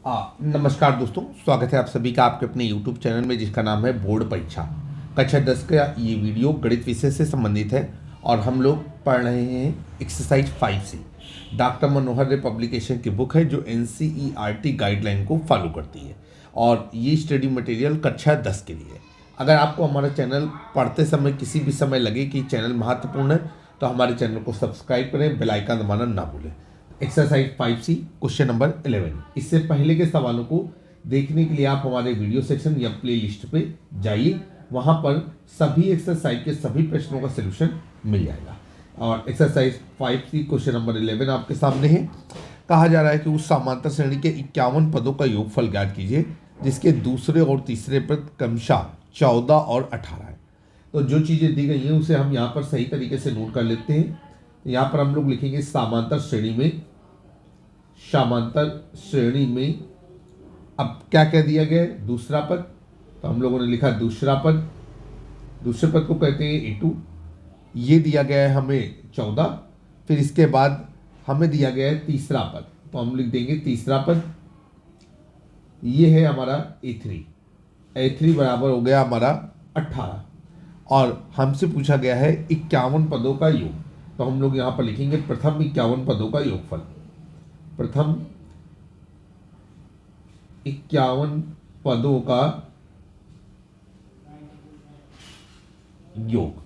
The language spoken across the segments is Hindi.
नमस्कार दोस्तों, स्वागत है आप सभी का आपके अपने YouTube चैनल में जिसका नाम है बोर्ड परीक्षा कक्षा 10 का। ये वीडियो गणित विषय से संबंधित है और हम लोग पढ़ रहे हैं एक्सरसाइज 5 से। डॉक्टर मनोहर रे पब्लिकेशन की बुक है जो NCERT गाइडलाइन को फॉलो करती है और ये स्टडी मटेरियल कक्षा 10 के लिए है। अगर आपको हमारा चैनल पढ़ते समय किसी भी समय लगे कि चैनल महत्वपूर्ण है तो हमारे चैनल को सब्सक्राइब करें, बेल आइकन दबाना ना भूलें। Exercise 5C question number 11। इससे पहले के सवालों को देखने के लिए आप हमारे वीडियो सेक्शन या प्ले लिस्ट पे जाइए, वहाँ पर सभी एक्सरसाइज के सभी प्रश्नों का सोल्यूशन मिल जाएगा। और एक्सरसाइज 5C क्वेश्चन नंबर 11 आपके सामने है। कहा जा रहा है कि उस समांतर श्रेणी के 51 पदों का योगफल ज्ञात कीजिए जिसके दूसरे और तीसरे पद क्रमशः 14 और 18 है। तो जो चीज़ें दी गई हैं उसे हम यहाँ पर सही तरीके से नोट कर लेते हैं। यहाँ पर हम लोग लिखेंगे समांतर श्रेणी में अब क्या कह दिया गया है, दूसरा पद। तो हम लोगों ने लिखा दूसरा पद, दूसरे पद को कहते हैं A2। ये दिया गया है हमें 14। फिर इसके बाद हमें दिया गया है तीसरा पद, तो हम लिख देंगे तीसरा पद। ये है हमारा A3 बराबर हो गया हमारा 18 और हमसे पूछा गया है 51 पदों का योग। तो हम लोग यहाँ पर लिखेंगे प्रथम 51 पदों का योगफल। प्रथम 51 पदों का योग,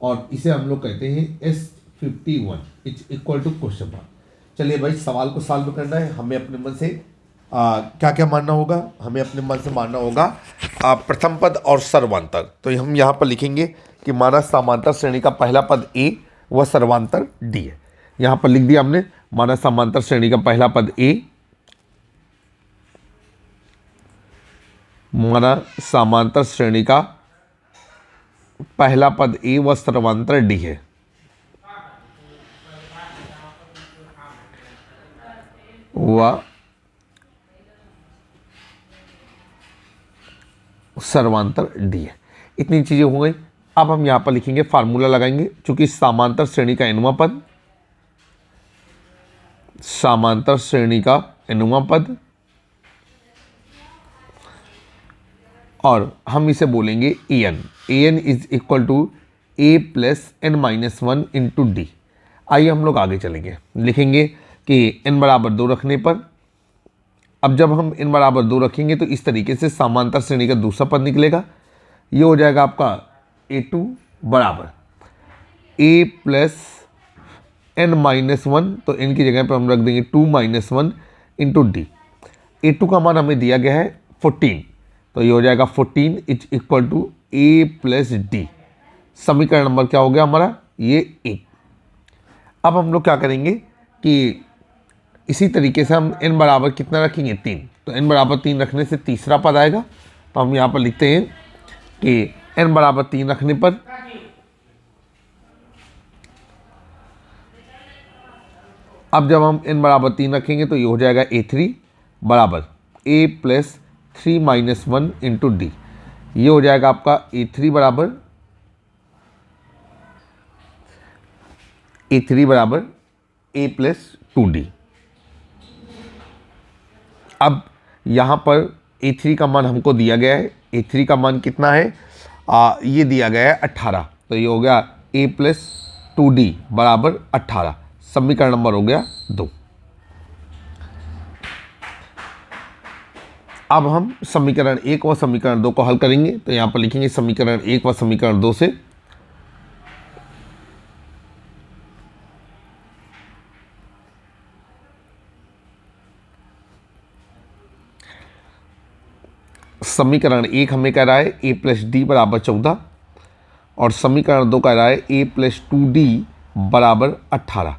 और इसे हम लोग कहते हैं S51 equal to question mark. चलिए भाई, सवाल को सॉल्व करना है। हमें अपने मन से क्या क्या मानना होगा, हमें अपने मन से मानना होगा प्रथम पद और सर्वांतर। तो हम यहाँ पर लिखेंगे कि माना समांतर श्रेणी का पहला पद A वह सर्वांतर D है। यहाँ पर लिख दिया हमने, माना समांतर श्रेणी का पहला पद A, माना समांतर श्रेणी का पहला पद A वह सर्वांतर D है। वह सर्वांतर D है। इतनी चीजें हो गई। अब हम यहाँ पर लिखेंगे, फार्मूला लगाएंगे। चूंकि समांतर श्रेणी का nवां पद, समांतर श्रेणी का nवां पद, और हम इसे बोलेंगे an is equal to A plus n-1 into D। आइए हम लोग आगे चलेंगे, लिखेंगे कि n बराबर 2 रखने पर, अब जब हम n बराबर 2 रखेंगे तो इस तरीके से समांतर श्रेणी का दूसरा पद निकलेगा। ये हो जाएगा आपका A2 बराबर A प्लस n-1, तो n की जगह पर हम रख देंगे 2-1 इंटू D। A2 का मान हमें दिया गया है 14, तो ये हो जाएगा 14 is equal to A plus D। समीकरण नंबर क्या हो गया हमारा, ये 1। अब हम लोग क्या करेंगे कि इसी तरीके से हम n बराबर कितना रखेंगे, 3। तो n बराबर 3 रखने से तीसरा पद आएगा। तो हम यहाँ पर लिखते हैं कि n बराबर 3 रखने पर अब जब हम n बराबर 3 रखेंगे तो ये हो जाएगा A3 बराबर A प्लस 3-1 इंटू D। ये हो जाएगा आपका A3 बराबर A प्लस 2D। अब यहाँ पर A3 का मान हमको दिया गया है। A3 का मान कितना है, ये दिया गया है 18। तो ये हो गया A प्लस 2D बराबर 18। समीकरण नंबर हो गया 2। अब हम समीकरण 1 व समीकरण 2 को हल करेंगे। तो यहाँ पर लिखेंगे समीकरण 1 व समीकरण 2 से समीकरण 1 हमें कह रहा है A प्लस D बराबर 14 और समीकरण 2 कह रहा है A प्लस 2D बराबर 18।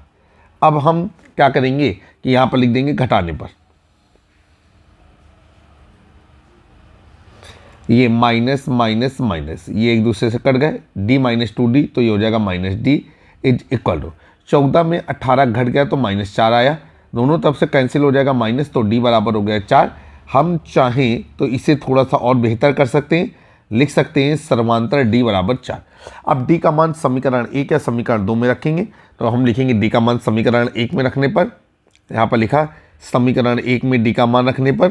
अब हम क्या करेंगे कि यहाँ पर लिख देंगे घटाने पर, ये माइनस माइनस माइनस ये एक दूसरे से कट गए, D माइनस 2D, तो ये हो जाएगा minus D is equal to 14 में 18 घट गया तो -4 आया, दोनों तरफ से कैंसिल हो जाएगा माइनस, तो D बराबर हो गया 4। हम चाहें तो इसे थोड़ा सा और बेहतर कर सकते हैं, लिख सकते हैं सर्वांतर D बराबर 4। अब D का मान समीकरण 1 या समीकरण 2 में रखेंगे। तो हम लिखेंगे D का मान समीकरण 1 में रखने पर, यहाँ पर लिखा समीकरण 1 में D का मान रखने पर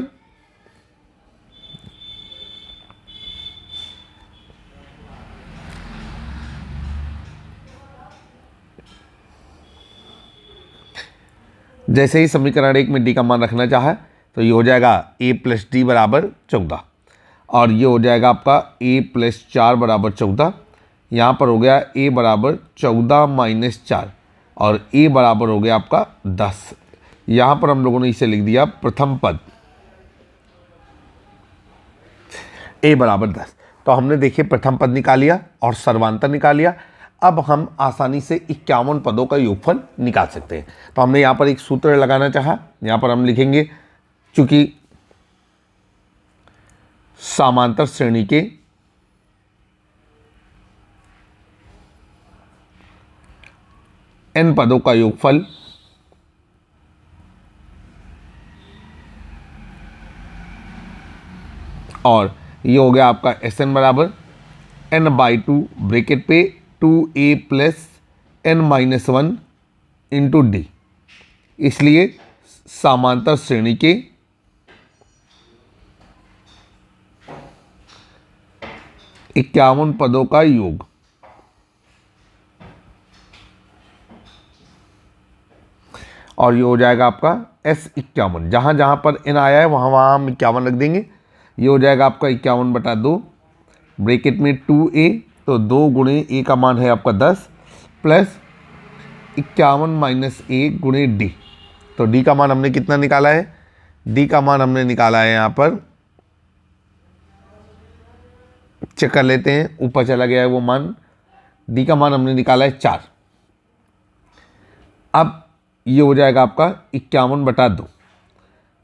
जैसे ही समीकरण 1 में डी का मान रखना चाहा तो ये हो जाएगा a प्लस डी बराबर 14, और ये हो जाएगा आपका a प्लस 4 बराबर 14। यहाँ पर हो गया a बराबर 14 माइनस 4 और a बराबर हो गया आपका 10। यहाँ पर हम लोगों ने इसे लिख दिया प्रथम पद a बराबर 10। तो हमने देखिए प्रथम पद निकाल लिया और सर्वांतर निकाल लिया। अब हम आसानी से 51 पदों का योगफल निकाल सकते हैं। तो हमने यहाँ पर एक सूत्र लगाना चाहा, यहाँ पर हम लिखेंगे चूंकि समांतर श्रेणी के n पदों का योगफल और ये हो गया आपका Sn बराबर n/2 ब्रैकेट पे 2a plus n-1 into D. इसलिए समांतर श्रेणी के इक्यावन पदों का योग और ये हो जाएगा आपका S51। जहाँ जहाँ पर n आया है वहाँ वहाँ हम 51 रख देंगे। ये हो जाएगा आपका 51/2 ब्रैकेट में 2a, तो 2 गुणे a का मान है आपका 10 प्लस 51 माइनस a गुणे d। तो d का मान हमने कितना निकाला है? d का मान हमने निकाला है, यहाँ पर चेक कर लेते हैं, ऊपर चला गया है वो मान। d का मान हमने निकाला है 4। अब ये हो जाएगा आपका 51/2,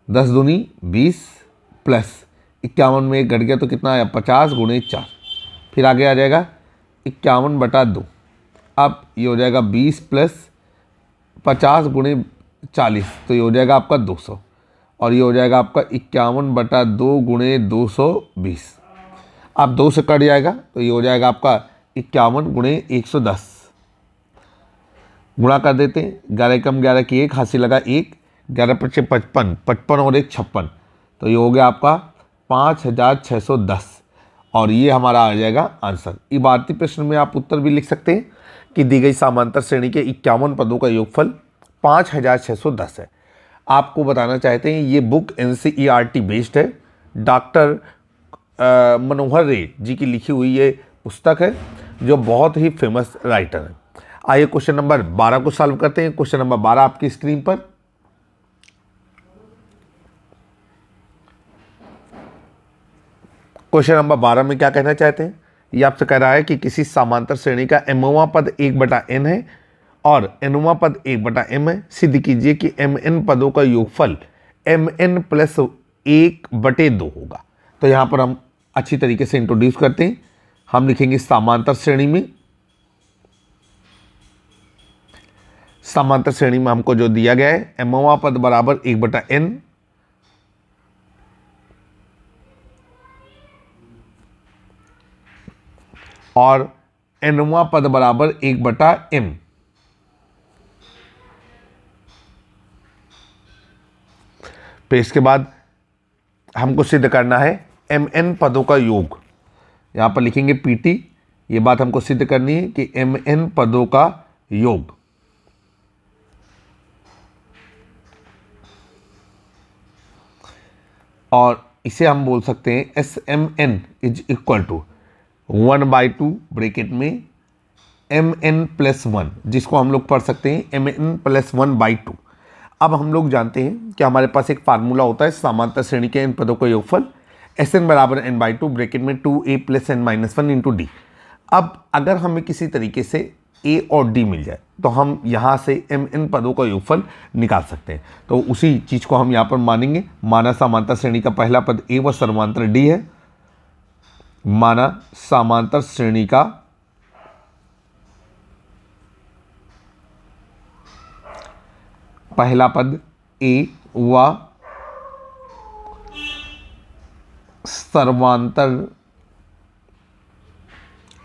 10 दूनी 20 प्लस 51 में एक घट गया तो कितना आया 50 गुणे 4, फिर आगे आ जाएगा 51/2। अब ये हो जाएगा 20 प्लस 50 गुणे 40, तो ये हो जाएगा आपका 200 और ये हो जाएगा आपका 51/2 गुणे 220। अब 2 से कट जाएगा तो ये हो जाएगा आपका 51 गुणे 110। गुणा कर देते हैं, 11 कम 11 की 1, हासिल लगा 1, 11 पच्चे 55, 55 और 1 56, तो ये हो गया आपका 5610 और ये हमारा आ जाएगा आंसर। इबारती प्रश्न में आप उत्तर भी लिख सकते हैं कि दी गई समांतर श्रेणी के 51 पदों का योगफल 5610 है। आपको बताना चाहते हैं ये बुक NCERT बेस्ड है। डॉक्टर मनोहर रे जी की लिखी हुई ये पुस्तक है जो बहुत ही फेमस राइटर है। आइए क्वेश्चन नंबर 12 को सॉल्व करते हैं। क्वेश्चन नंबर 12 आपकी स्क्रीन पर। क्वेश्चन नंबर 12 में क्या कहना चाहते हैं? ये आपसे कह रहा है कि किसी समांतर श्रेणी का mवां पद 1/n है और nवां पद 1/m है। सिद्ध कीजिए कि mn पदों का योगफल mn प्लस 1/2 होगा। तो यहाँ पर हम अच्छी तरीके से इंट्रोड्यूस करते हैं। हम लिखेंगे समांतर श्रेणी में, समांतर श्रेणी में हमको जो दिया गया है mवां पद बराबर 1/n और nवां पद बराबर 1/m। फिर इसके बाद हमको सिद्ध करना है mn पदों का योग। यहाँ पर लिखेंगे PT। ये बात हमको सिद्ध करनी है कि mn पदों का योग और इसे हम बोल सकते हैं SMN is equal to 1/2 bracket में mn+1, जिसको हम लोग पढ़ सकते हैं mn+1/2। अब हम लोग जानते हैं कि हमारे पास एक फार्मूला होता है समांतर श्रेणी के इन पदों का योगफल Sn बराबर n/2 ब्रैकेट में 2a plus n-1 into D. अब अगर हमें किसी तरीके से a और d मिल जाए तो हम यहाँ से mn पदों का योगफल निकाल सकते हैं। तो उसी चीज़ को हम यहाँ पर मानेंगे। माना समांतर श्रेणी का पहला पद a व सर्वांतर d है। माना समांतर श्रेणी का पहला पद a व सर्वांतर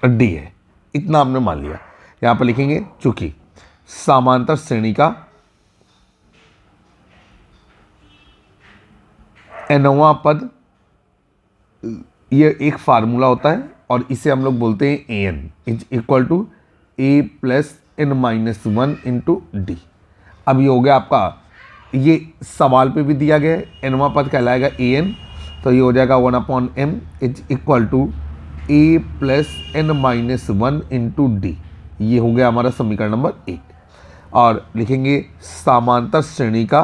d है, इतना हमने मान लिया। यहाँ पर लिखेंगे चूंकि समांतर श्रेणी का nवां पद, ये एक फार्मूला होता है और इसे हम लोग बोलते हैं an is equal to a plus n-1 into D. अब ये हो गया आपका ये सवाल पे भी दिया गया है, एनवा पद कहलाएगा ए एन, तो ये हो जाएगा 1/m is equal to A plus N minus 1 into D. ये हो गया हमारा समीकरण नंबर 1। और लिखेंगे समांतर श्रेणी का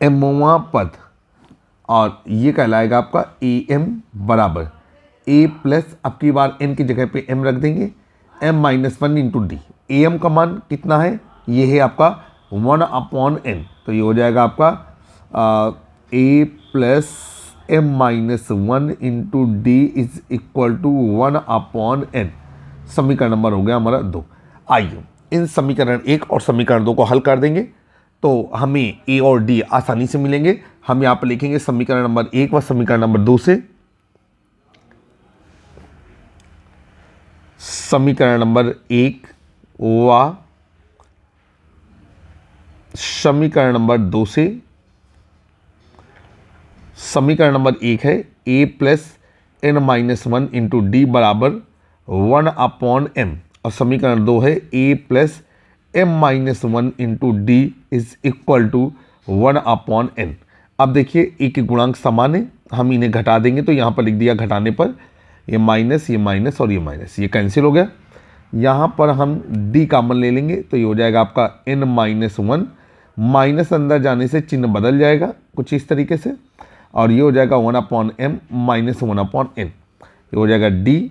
एमवा पद, और ये कहलाएगा आपका ए एम बराबर ए प्लस, अब की बार एन की जगह पे एम रख देंगे, M minus 1 into D. A M का मान कितना है, ये है आपका 1/n, तो ये हो जाएगा आपका A plus M minus 1 into D is equal to 1/n। समीकरण नंबर हो गया हमारा 2। आइए इन समीकरण 1 और समीकरण 2 को हल कर देंगे, तो हमें ए और डी आसानी से मिलेंगे। हम यहाँ पर लिखेंगे समीकरण नंबर 1 व समीकरण नंबर 2 से समीकरण नंबर 1 व समीकरण नंबर 2 से। समीकरण नंबर 1 है A plus N minus 1 into D बराबर 1/m, और समीकरण 2 है A plus M minus 1 into D is equal to 1/n। अब देखिए ए के गुणांक समान है, हम इन्हें घटा देंगे, तो यहाँ पर लिख दिया घटाने पर ये माइनस और ये माइनस, ये कैंसिल हो गया। यहाँ पर हम d कॉमन ले लेंगे, तो ये हो जाएगा आपका n माइनस 1, माइनस अंदर जाने से चिन्ह बदल जाएगा कुछ इस तरीके से, और ये हो जाएगा 1/m माइनस 1/n। ये हो जाएगा d,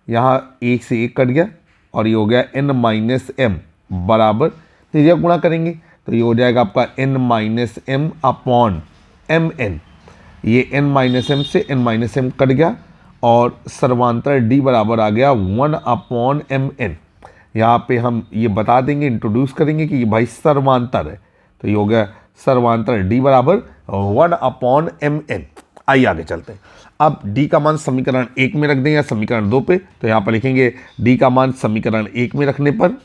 यहाँ 1 से 1 कट गया, और ये हो गया n माइनस m बराबर, तो ये गुणा करेंगे तो ये हो जाएगा आपका n minus m upon mn। ये n माइनस m से n माइनस m कट गया, और सर्वांतर d बराबर आ गया 1/mn। यहाँ पे हम ये बता देंगे, इंट्रोड्यूस करेंगे कि ये भाई सर्वांतर है, तो ये हो गया सर्वांतर d बराबर 1/mn। आइए आगे चलते हैं। अब d का मान समीकरण 1 में रख दें या समीकरण 2 पे, तो यहाँ पर लिखेंगे d का मान समीकरण 1 में रखने पर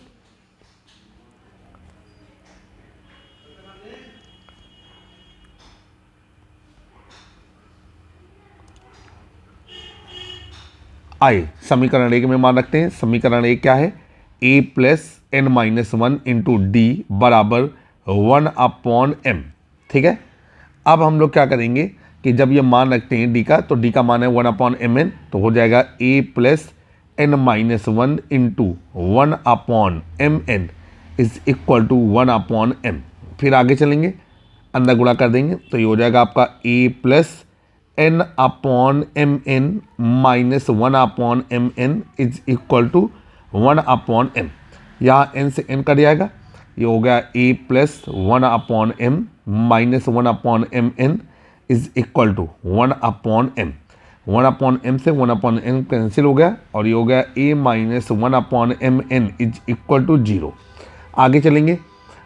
आइए समीकरण 1 में मान रखते हैं। समीकरण 1 क्या है, a plus N minus 1 into D बराबर 1/m। ठीक है, अब हम लोग क्या करेंगे कि जब ये मान रखते हैं d का, तो d का मान है 1/mn, तो हो जाएगा a plus N minus 1 into 1/mn is equal to 1/m। फिर आगे चलेंगे, अंदर गुणा कर देंगे, तो ये हो जाएगा आपका a plus n/mn minus 1/mn is equal to 1/m। यहाँ n से n कट जाएगा, ये हो गया a plus 1/m minus 1/mn is equal to 1/m। 1/m से 1/n कैंसिल हो गया, और ये हो गया a minus 1/mn is equal to 0। आगे चलेंगे,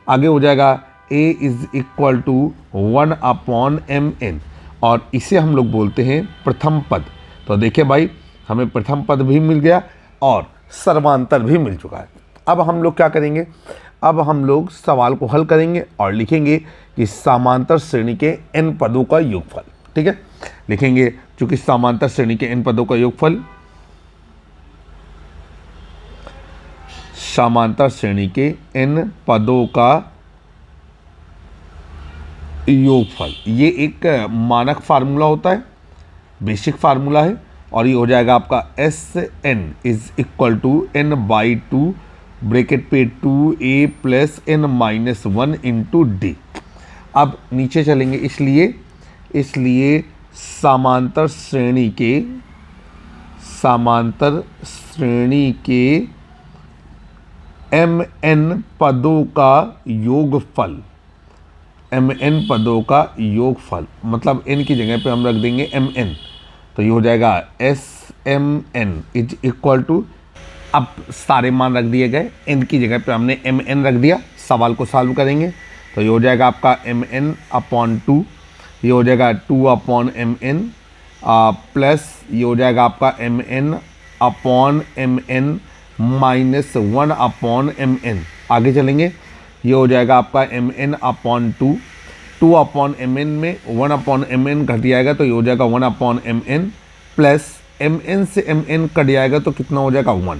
आगे हो जाएगा a is equal to 1/mn, और इसे हम लोग बोलते हैं प्रथम पद। तो देखिए भाई, हमें प्रथम पद भी मिल गया और सर्वांतर भी मिल चुका है। अब हम लोग क्या करेंगे, अब हम लोग सवाल को हल करेंगे और लिखेंगे कि समांतर श्रेणी के n पदों का योगफल। ठीक है, लिखेंगे चूंकि समांतर श्रेणी के n पदों का योगफल, समांतर श्रेणी के n पदों का योगफल, ये एक मानक फार्मूला होता है, बेसिक फार्मूला है, और ये हो जाएगा आपका Sn is equal to n/2 bracket पे 2a plus n minus 1 into D. अब नीचे चलेंगे, इसलिए समांतर श्रेणी के mn पदों का योगफल, mn पदों का योगफल, मतलब n की जगह पे हम रख देंगे mn, तो ये हो जाएगा Smn इज इक्वल टू, अब सारे मान रख दिए गए, n की जगह पे हमने mn रख दिया। सवाल को सॉल्व करेंगे तो ये हो जाएगा आपका mn/2, ये हो जाएगा 2/mn प्लस ये हो जाएगा आपका mn/mn माइनस 1/mn। आगे चलेंगे, ये हो जाएगा आपका mn/2, 2/mn में 1/mn घट जाएगा, तो ये हो जाएगा 1/mn प्लस एम एन से एम एन कट जाएगा तो कितना हो जाएगा 1।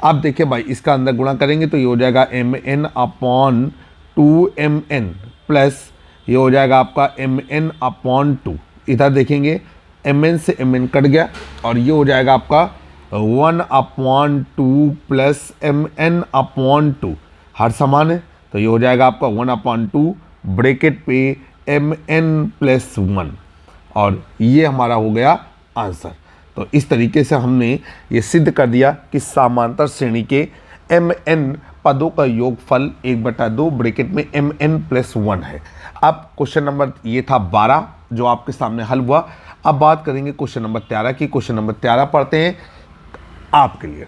अब देखिए भाई इसका अंदर गुणा करेंगे तो ये हो जाएगा M N upon 2mn plus ये हो जाएगा आपका mn अपॉन 2। इधर देखेंगे mn से mn कट गया और ये हो जाएगा आपका 1/2 प्लस mn अपॉन 2 हर समान है तो ये हो जाएगा आपका 1/2 ब्रैकेट पे mn प्लस 1 और ये हमारा हो गया आंसर। तो इस तरीके से हमने ये सिद्ध कर दिया कि समांतर श्रेणी के mn पदों का योगफल 1/2 ब्रैकेट में mn प्लस 1 है। अब क्वेश्चन नंबर ये था 12 जो आपके सामने हल हुआ। अब बात करेंगे क्वेश्चन नंबर 13 की। क्वेश्चन नंबर 13 पढ़ते हैं आपके लिए।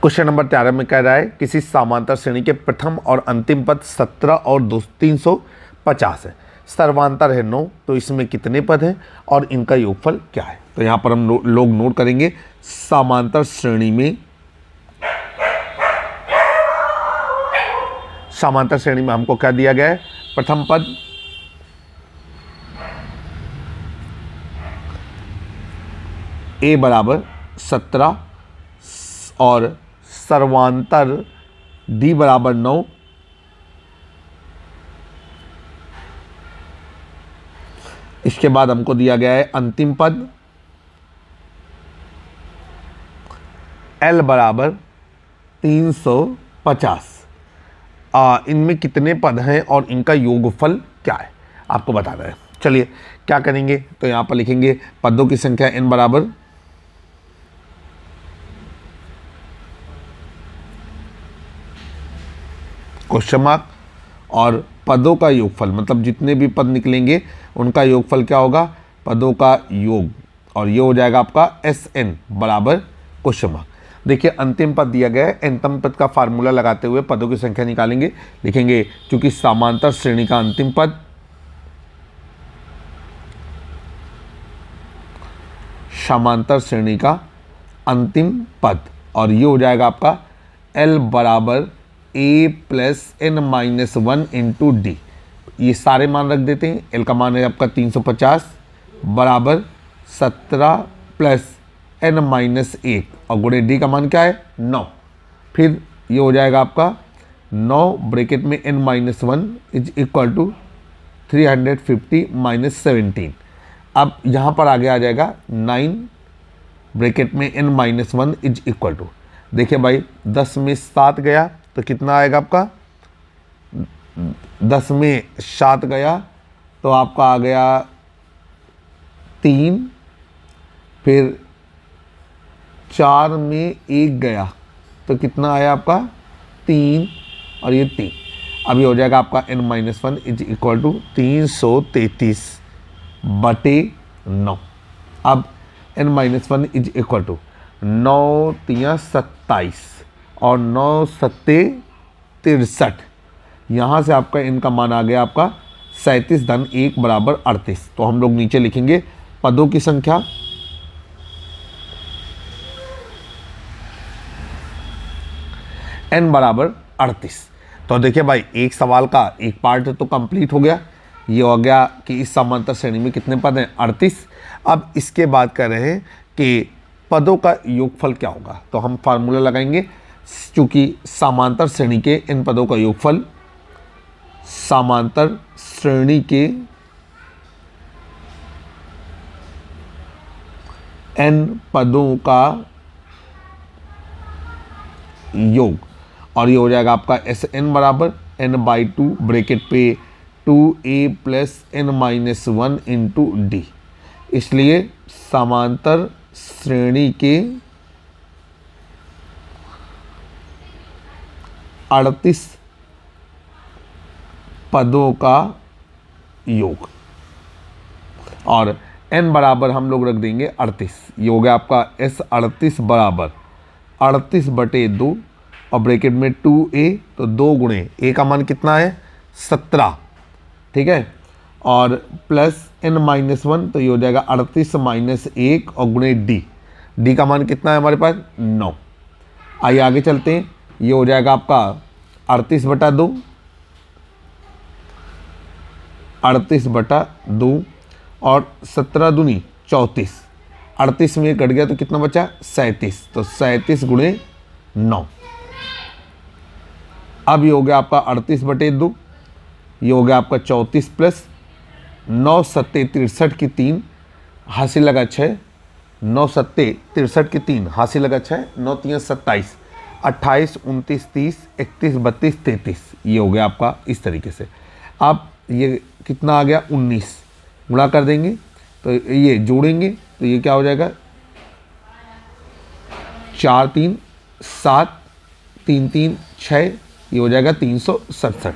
क्वेश्चन नंबर 13 में कह रहा है किसी समांतर श्रेणी के प्रथम और अंतिम पद 17 और 350 है, सर्वांतर है 9, तो इसमें कितने पद हैं और इनका योगफल क्या है। तो यहाँ पर हम लोग नोट करेंगे समांतर श्रेणी में हमको क्या दिया गया है, प्रथम पद a बराबर 17 और सर्वांतर d बराबर 9, इसके बाद हमको दिया गया है अंतिम पद L बराबर 350। इनमें कितने पद हैं और इनका योगफल क्या है आपको बताना है। चलिए क्या करेंगे तो यहाँ पर लिखेंगे पदों की संख्या n बराबर क्वेश्चन मार्क और पदों का योगफल, मतलब जितने भी पद निकलेंगे उनका योगफल क्या होगा, पदों का योग, और ये हो जाएगा आपका Sn बराबर क्वेश्चन मार्क। देखिए अंतिम पद दिया गया है, nतम पद का फार्मूला लगाते हुए पदों की संख्या निकालेंगे। लिखेंगे क्योंकि समांतर श्रेणी का अंतिम पद और ये हो जाएगा आपका L बराबर a plus n minus 1 into D. ये सारे मान रख देते हैं। L का मान है आपका 350 बराबर 17 प्लस n माइनस 1 और गुणे डी का मान क्या है 9। फिर ये हो जाएगा आपका 9 ब्रैकेट में n minus 1 is equal to 350 minus 17। अब यहाँ पर आगे आ जाएगा 9 ब्रैकेट में n minus 1 is equal to, देखिए भाई 10 में 7 गया तो कितना आएगा आपका, 10 में 7 गया तो आपका आ गया 3, फिर 4 में 1 गया तो कितना आया आपका 3 और ये 3। अभी हो जाएगा आपका n minus 1 is equal to 333/9। अब n minus 1 is equal to 9 तिया 27 और 9 सत्ते 63। यहाँ से आपका n का मान आ गया आपका 37 धन 1 बराबर 38। तो हम लोग नीचे लिखेंगे पदों की संख्या n बराबर 38। तो देखिए भाई एक सवाल का एक पार्ट तो कंप्लीट हो गया। ये हो गया कि इस समांतर श्रेणी में कितने पद हैं 38। अब इसके बाद कह रहे हैं कि पदों का योगफल क्या होगा। तो हम फार्मूला लगाएंगे, क्योंकि समांतर श्रेणी के इन पदों का योगफल समांतर श्रेणी के n पदों का योग, और ये हो जाएगा आपका Sn बराबर n/2 ब्रैकेट पे 2a plus n minus 1 into D. इसलिए समांतर श्रेणी के 38 पदों का योग, और n बराबर हम लोग रख देंगे 38। ये हो गया आपका S38 बराबर 38/2 और ब्रैकेट में 2a, तो 2 गुणे a का मान कितना है 17, ठीक है, और प्लस n माइनस 1, तो ये हो जाएगा 38 माइनस 1 और गुणे d का मान कितना है हमारे पास 9। आइए आगे चलते हैं। ये हो जाएगा आपका 38/2 38/2 और 17 दूनी 34, 38 में कट गया तो कितना बचा 37, तो 37 गुणे 9। अब ये हो गया आपका 38/2, ये हो गया आपका 34 प्लस 9 सत्ते 63 की 3 हासिल लगा 6, 9 सत्ते 63 की 3 हासिल लगा 6, 9 3 27, 28 29 30 31 32 33, ये हो गया आपका इस तरीके से। अब ये कितना आ गया 19, गुणा कर देंगे तो ये जोड़ेंगे तो ये क्या हो जाएगा 4 3 7 3 3 6, ये हो जाएगा 367।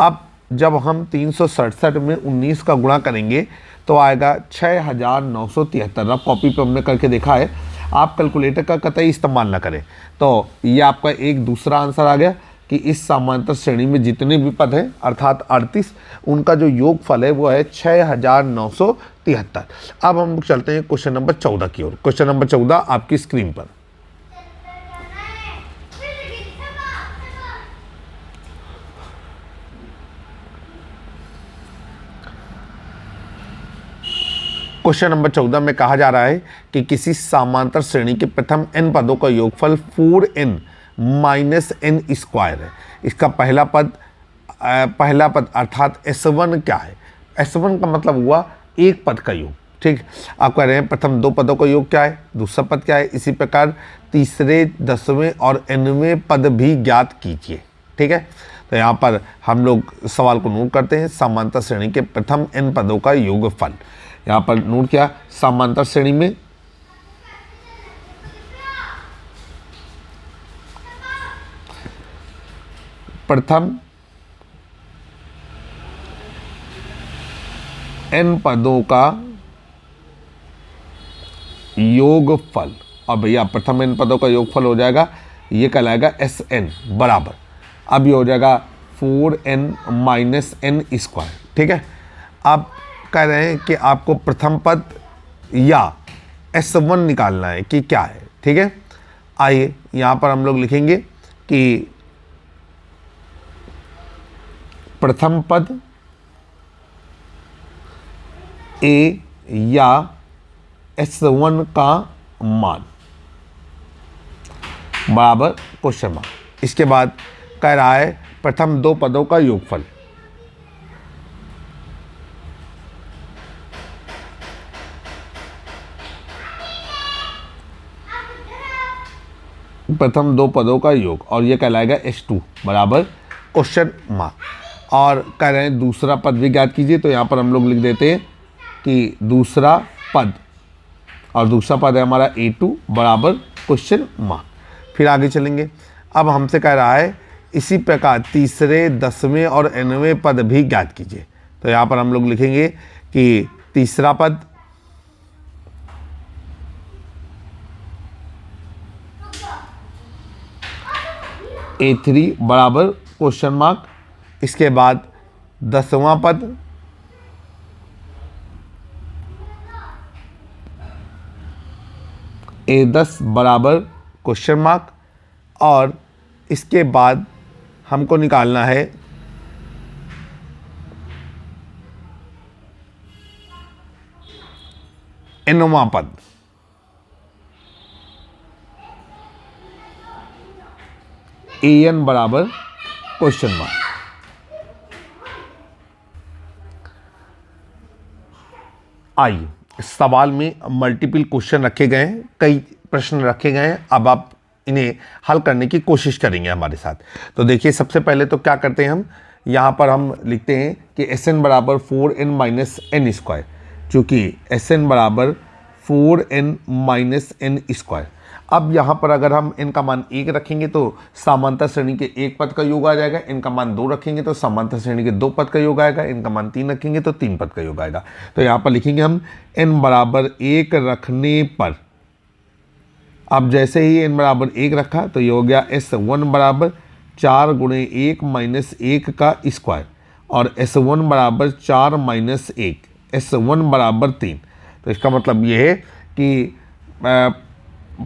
अब जब हम 367 में 19 का गुणा करेंगे तो आएगा 6973। अब कॉपी पे हमने करके देखा है, आप कैलकुलेटर का कतई इस्तेमाल ना करें। तो ये आपका एक दूसरा आंसर आ गया कि इस समांतर श्रेणी में जितने भी पद हैं अर्थात 38, उनका जो योगफल है वो है 6973। अब हम चलते हैं क्वेश्चन नंबर 14 की ओर। क्वेश्चन नंबर 14 आपकी स्क्रीन पर। क्वेश्चन नंबर 14 में कहा जा रहा है कि किसी समांतर श्रेणी के प्रथम n पदों का योगफल 4n माइनस n स्क्वायर है। इसका पहला पद अर्थात S1 क्या है। S1 का मतलब हुआ एक पद का योग। ठीक, आप कह रहे हैं प्रथम 2 पदों का योग क्या है, दूसरा पद क्या है। इसी प्रकार तीसरे 10वें और nवें पद भी ज्ञात कीजिए। ठीक है, तो यहाँ पर हम लोग सवाल को नोट करते हैं। समांतर श्रेणी के प्रथम n पदों का योगफल, यहाँ पर नोट किया समांतर श्रेणी में प्रथम n पदों का योगफल। अब भैया प्रथम n पदों का योगफल हो जाएगा, ये कहलाएगा Sn बराबर, अब ये हो जाएगा 4n माइनस n स्क्वायर। ठीक है, अब कह रहे हैं कि आपको प्रथम पद या S1 निकालना है कि क्या है। ठीक है, आइए यहाँ पर हम लोग लिखेंगे कि प्रथम पद A या S1 का मान बराबर क्वेश्चन मार्क। इसके बाद कह रहा है प्रथम 2 पदों का योगफल। प्रथम 2 पदों का योग और ये कहलाएगा S2 बराबर क्वेश्चन मार्क। और कह रहे हैं दूसरा पद भी ज्ञात कीजिए, तो यहाँ पर हम लोग लिख देते हैं कि दूसरा पद, और दूसरा पद है हमारा A2 बराबर क्वेश्चन मार्क। फिर आगे चलेंगे। अब हमसे कह रहा है इसी प्रकार तीसरे 10वें और nवें पद भी ज्ञात कीजिए, तो यहाँ पर हम लोग लिखेंगे कि तीसरा पद A3 बराबर क्वेश्चन मार्क। इसके बाद 10वां पद A10 बराबर क्वेश्चन मार्क। और इसके बाद हमको निकालना है nवां पद। AN बराबर क्वेश्चन मार्क। आइए, सवाल में मल्टीपल क्वेश्चन रखे गए हैं, कई प्रश्न रखे गए हैं। अब आप इन्हें हल करने की कोशिश करेंगे हमारे साथ। तो देखिए, सबसे पहले तो क्या करते हैं हम, यहाँ पर हम लिखते हैं कि Sn बराबर 4n माइनस n स्क्वायर, चूँकि Sn बराबर 4n माइनस n स्क्वायर। अब यहाँ पर अगर हम n का मान 1 रखेंगे तो समांतर श्रेणी के 1 पद का योग आ जाएगा, n का मान 2 रखेंगे तो समांतर श्रेणी के 2 पद का योग आएगा, n का मान 3 रखेंगे तो 3 पद का योग आएगा। तो यहाँ पर लिखेंगे हम n बराबर 1 रखने पर, अब जैसे ही n बराबर 1 रखा तो ये हो गया S1 बराबर 4 गुणे 1 माइनस 1 का स्क्वायर, और S1 बराबर 4 माइनस 1, S1 बराबर 3। तो इसका मतलब ये है कि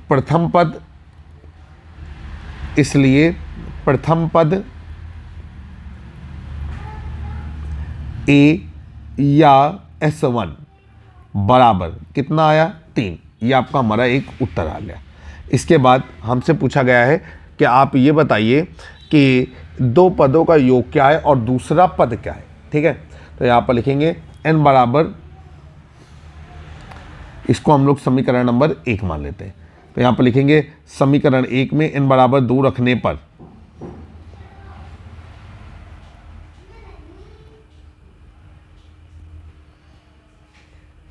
प्रथम पद, इसलिए प्रथम पद A या S1 बराबर कितना आया 3। ये आपका हमारा एक उत्तर आ गया। इसके बाद हमसे पूछा गया है कि आप ये बताइए कि दो पदों का योग क्या है और दूसरा पद क्या है। ठीक है, तो यहाँ पर लिखेंगे n बराबर, इसको हम लोग समीकरण नंबर 1 मान लेते हैं। तो यहाँ पर लिखेंगे समीकरण 1 में n बराबर 2 रखने पर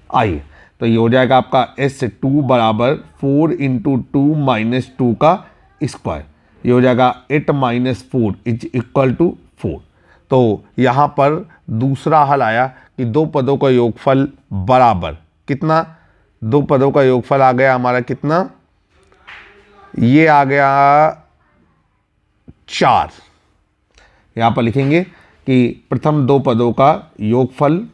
आइए, तो ये हो जाएगा आपका S2 बराबर 4 इंटू 2 माइनस 2 का स्क्वायर। ये हो जाएगा 8 माइनस 4 इज इक्वल टू 4। तो यहाँ पर दूसरा हल आया कि दो पदों का योगफल बराबर कितना, दो पदों का योगफल आ गया हमारा कितना, ये आ गया 4। यहाँ पर लिखेंगे कि प्रथम दो पदों का योगफल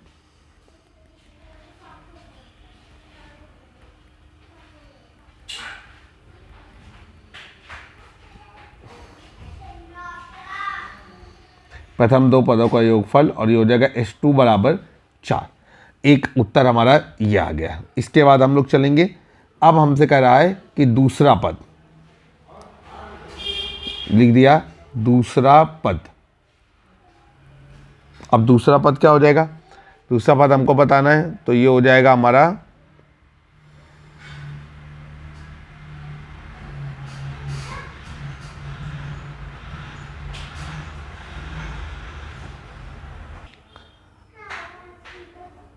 प्रथम दो पदों का योगफल, और ये हो जाएगा S2 बराबर 4। एक उत्तर हमारा ये आ गया। इसके बाद हम लोग चलेंगे, अब हमसे कह रहा है कि दूसरा पद, लिख दिया दूसरा पद। अब दूसरा पद क्या हो जाएगा, दूसरा पद हमको बताना है, तो ये हो जाएगा हमारा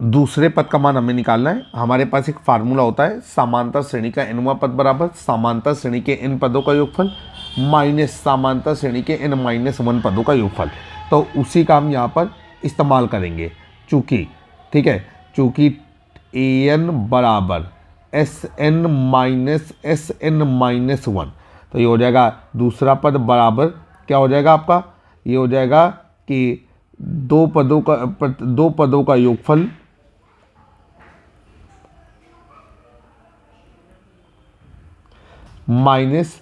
दूसरे पद का मान हमें निकालना है। हमारे पास एक फार्मूला होता है, समांतर श्रेणी का nवां पद बराबर समांतर श्रेणी के n पदों का योगफल माइनस समांतर श्रेणी के n माइनस 1 पदों का योगफल। तो उसी का हम यहाँ पर इस्तेमाल करेंगे। चूँकि ठीक है, चूँकि an बराबर Sn माइनस Sn माइनस 1, तो ये हो जाएगा दूसरा पद बराबर क्या हो जाएगा आपका, ये हो जाएगा कि दो पदों का योगफल माइनस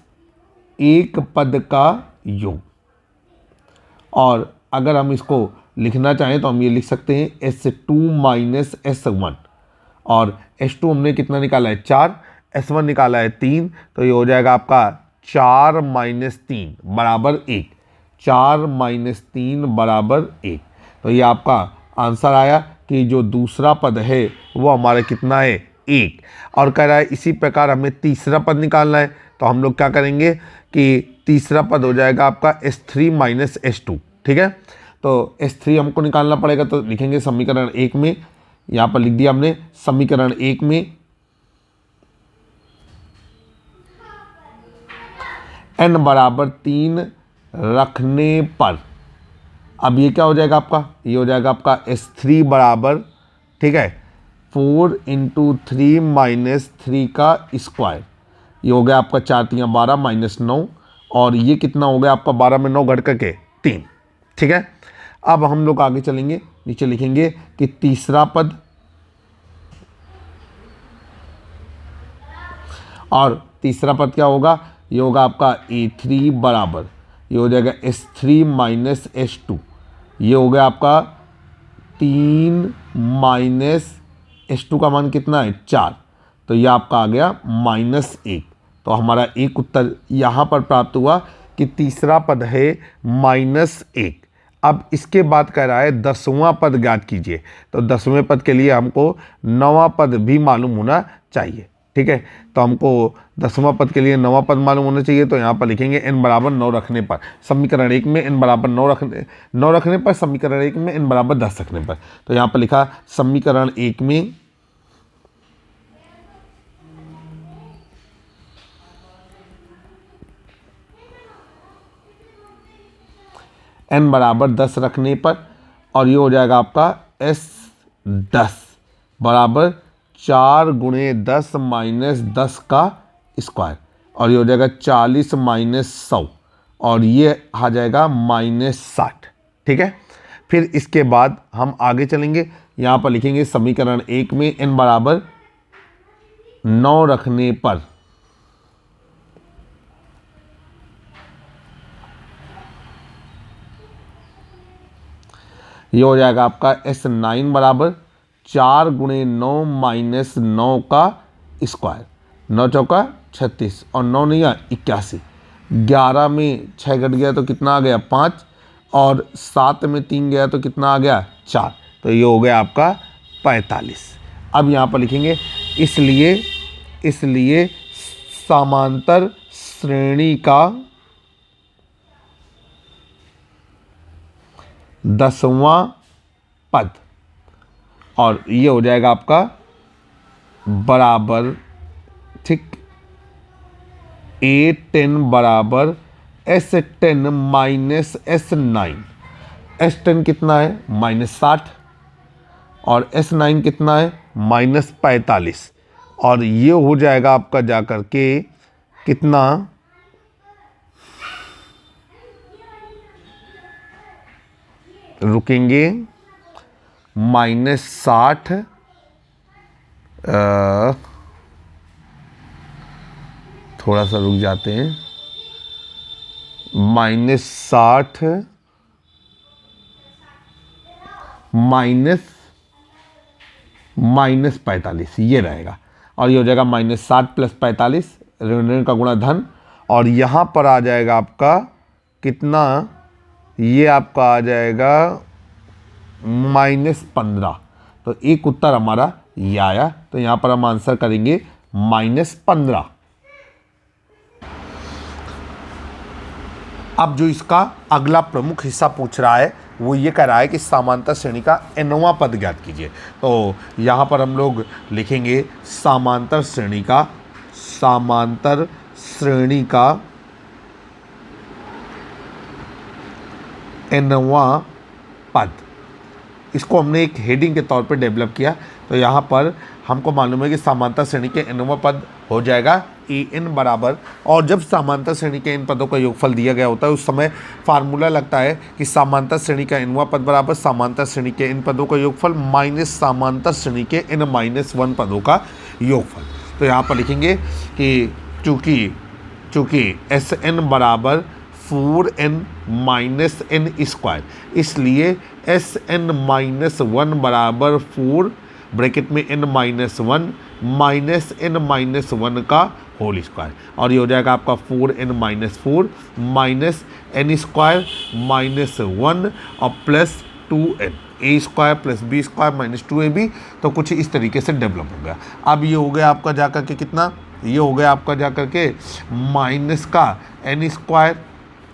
एक पद का योग। और अगर हम इसको लिखना चाहें तो हम ये लिख सकते हैं S2 माइनस S1, और S2 हमने कितना निकाला है 4, S1 निकाला है 3, तो ये हो जाएगा आपका 4 माइनस 3 बराबर 1। 4 माइनस 3 बराबर 1। तो ये आपका आंसर आया कि जो दूसरा पद है वो हमारा कितना है 1। और कह रहा है इसी प्रकार हमें तीसरा पद निकालना है, तो हम लोग क्या करेंगे कि तीसरा पद हो जाएगा आपका S3 माइनस S2। ठीक है, तो S3 हमको निकालना पड़ेगा, तो लिखेंगे समीकरण 1 में, यहाँ पर लिख दिया हमने समीकरण 1 में n बराबर 3 रखने पर, अब ये क्या हो जाएगा आपका, ये हो जाएगा आपका S3 बराबर ठीक है 4 इंटू 3 माइनस 3 का स्क्वायर। ये हो गया आपका 4 3 12 माइनस 9, और ये कितना हो गया आपका 12 में 9 घट करके 3। ठीक है, अब हम लोग आगे चलेंगे, नीचे लिखेंगे कि तीसरा पद, और तीसरा पद क्या होगा, ये होगा आपका A3 बराबर, ये हो जाएगा S3 माइनस S2। ये हो गया आपका 3 माइनस S2 का मान कितना है 4, तो ये आपका आ गया -1। तो हमारा एक उत्तर यहाँ पर प्राप्त हुआ कि तीसरा पद है -1। अब इसके बाद कह रहा है 10वां पद ज्ञात कीजिए, तो 10वें पद के लिए हमको 9वां पद भी मालूम होना चाहिए। ठीक है, तो हमको 10वां पद के लिए 9वां पद मालूम होना चाहिए, तो यहाँ पर लिखेंगे n बराबर 9 रखने पर, समीकरण 1 में n बराबर 9 रखने पर, समीकरण 1 में n बराबर 10 रखने पर। तो यहाँ पर लिखा समीकरण 1 में n बराबर 10 रखने पर, और ये हो जाएगा आपका S10 बराबर 4 गुणे 10 माइनस 10 का स्क्वायर, और ये हो जाएगा 40 माइनस 100, और ये आ जाएगा -60। ठीक है, फिर इसके बाद हम आगे चलेंगे, यहाँ पर लिखेंगे समीकरण 1 में n बराबर 9 रखने पर, ये हो जाएगा आपका S9 बराबर 4 गुणे 9 माइनस 9 का स्क्वायर, 9 चौका 36 और 9 नहीं 81, 11 में 6 घट गया तो कितना आ गया 5 और 7 में 3 गया तो कितना आ गया 4, तो ये हो गया आपका 45। अब यहाँ पर लिखेंगे इसलिए समांतर श्रेणी का 10वां पद, और ये हो जाएगा आपका बराबर, ठीक, A10 बराबर S10 माइनस S9। S10 कितना है -60 और S9 कितना है -45, और ये हो जाएगा आपका जाकर के कितना, रुकेंगे, -60 थोड़ा सा रुक जाते हैं, -60 माइनस 45 ये रहेगा, और ये हो जाएगा -60 + 45, ऋण का गुणा धन, और यहाँ पर आ जाएगा आपका कितना, ये आपका आ जाएगा -15। तो एक उत्तर हमारा ये आया, तो यहाँ पर हम आंसर करेंगे -15। अब जो इसका अगला प्रमुख हिस्सा पूछ रहा है वो ये कह रहा है कि समांतर श्रेणी का nवां पद ज्ञात कीजिए। तो यहाँ पर हम लोग लिखेंगे समांतर श्रेणी का nवां पद, इसको हमने एक हेडिंग के तौर पे डेवलप किया। तो यहाँ पर हमको मालूम है कि समांतर श्रेणी के nवां पद हो जाएगा an बराबर, और जब समांतर श्रेणी के इन पदों का योगफल दिया गया होता है उस समय फार्मूला लगता है कि समांतर श्रेणी का nवां पद बराबर समांतर श्रेणी के इन पदों का योगफल माइनस समांतर श्रेणी के n-1 पदों का योगफल। तो यहाँ पर लिखेंगे कि चूँकि Sn बराबर 4n माइनस n स्क्वायर, इसलिए Sn-1 बराबर 4 ब्रैकेट में n-1 माइनस n-1 का होल स्क्वायर, और ये हो जाएगा आपका 4n - 4 माइनस n स्क्वायर -1 और plus 2n, a square plus b square minus 2ab। तो कुछ इस तरीके से डेवलप हो गया। अब ये हो गया आपका जाकर के कितना, ये हो गया आपका जाकर के माइनस का n स्क्वायर,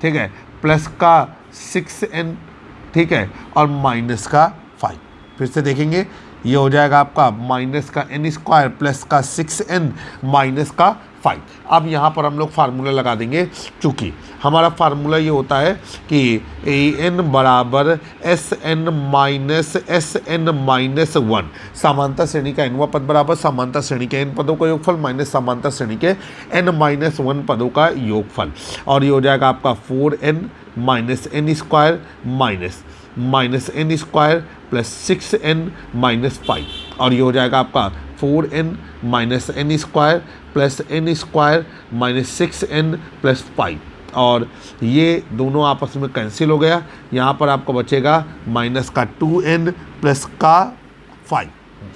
ठीक है, प्लस का 6n, ठीक है, और माइनस का 5। फिर से देखेंगे, ये हो जाएगा आपका माइनस का n स्क्वायर प्लस का 6n माइनस का 5। अब यहाँ पर हम लोग फार्मूला लगा देंगे, चूँकि हमारा फार्मूला ये होता है कि an बराबर Sn माइनस Sn-1, समांतर श्रेणी का nवां पद बराबर समांतर श्रेणी के n पदों का योगफल माइनस समांतर श्रेणी के n-1 पदों का योगफल, और ये हो जाएगा आपका 4n minus n square minus n square plus 6n minus 5, और ये हो जाएगा आपका 4n minus n square plus n square minus 6n plus 5, और ये दोनों आपस में कैंसिल हो गया। यहाँ पर आपको बचेगा माइनस का 2n प्लस का 5।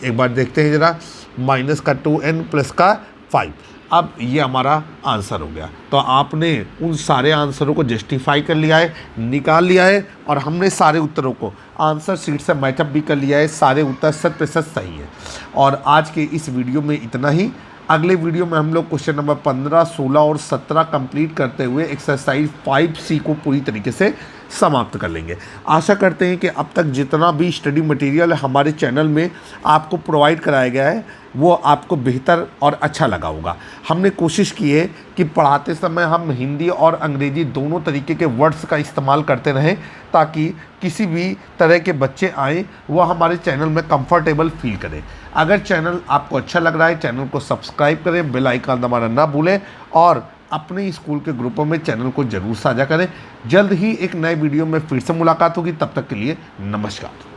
एक बार देखते हैं ज़रा, माइनस का 2n प्लस का 5। अब ये हमारा आंसर हो गया। तो आपने उन सारे आंसरों को जस्टिफाई कर लिया है, निकाल लिया है, और हमने सारे उत्तरों को आंसर शीट से मैचअप भी कर लिया है। सारे उत्तर 100% सही है। और आज के इस वीडियो में इतना ही। अगले वीडियो में हम लोग क्वेश्चन नंबर 15, 16 और 17 कंप्लीट करते हुए एक्सरसाइज 5C को पूरी तरीके से समाप्त कर लेंगे। आशा करते हैं कि अब तक जितना भी स्टडी मटेरियल हमारे चैनल में आपको प्रोवाइड कराया गया है वो आपको बेहतर और अच्छा लगा होगा। हमने कोशिश की है कि पढ़ाते समय हम हिंदी और अंग्रेजी दोनों तरीके के वर्ड्स का इस्तेमाल करते रहें, ताकि किसी भी तरह के बच्चे आएँ वो हमारे चैनल में कंफर्टेबल फील करें। अगर चैनल आपको अच्छा लग रहा है, चैनल को सब्सक्राइब करें, बेल आइकन दबाना ना भूलें, और अपने स्कूल के ग्रुपों में चैनल को ज़रूर साझा करें। जल्द ही एक नए वीडियो में फिर से मुलाकात होगी। तब तक के लिए नमस्कार।